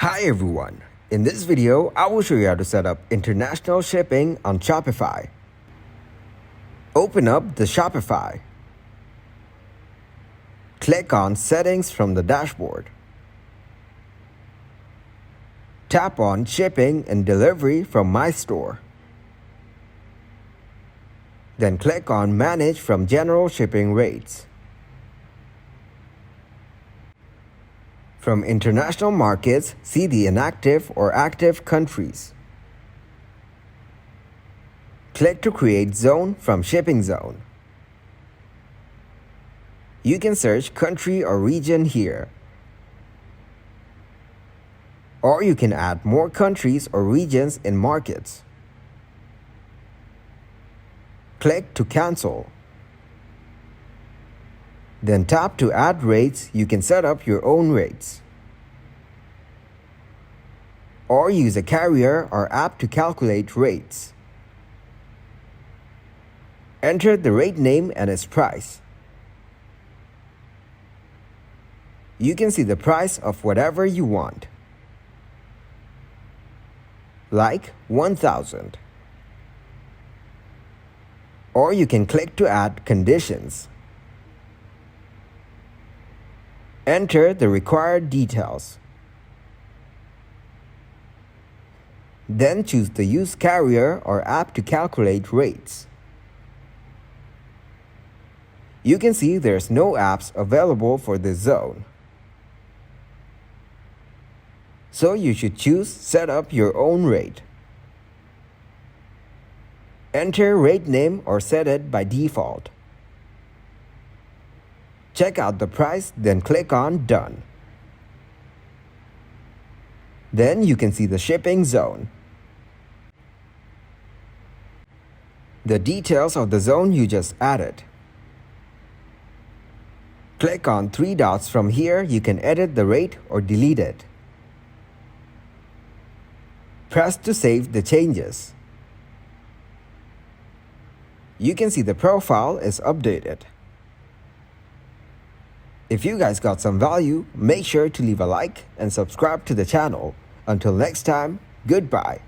Hi everyone! In this video, I will show you how to set up international shipping on Shopify. Open up the Shopify. Click on Settings from the dashboard. Tap on Shipping and Delivery from My Store. Then click on Manage from General Shipping Rates. From international markets, see the inactive or active countries. Click to create zone from shipping zone. You can search country or region here. Or you can add more countries or regions in markets. Click to cancel. Then tap to add rates. You can set up your own rates. Or use a carrier or app to calculate rates. Enter the rate name and its price. You can see the price of whatever you want, like 1,000. Or you can click to add conditions. Enter the required details. Then choose the Use Carrier or app to calculate rates. You can see there's no apps available for this zone. So you should choose Set up your own rate. Enter rate name or set it by default. Check out the price, then click on Done. Then you can see the shipping zone. The details of the zone you just added. Click on three dots from here. You can edit the rate or delete it. Press to save the changes. You can see the profile is updated. If you guys got some value, make sure to leave a like and subscribe to the channel. Until next time, goodbye.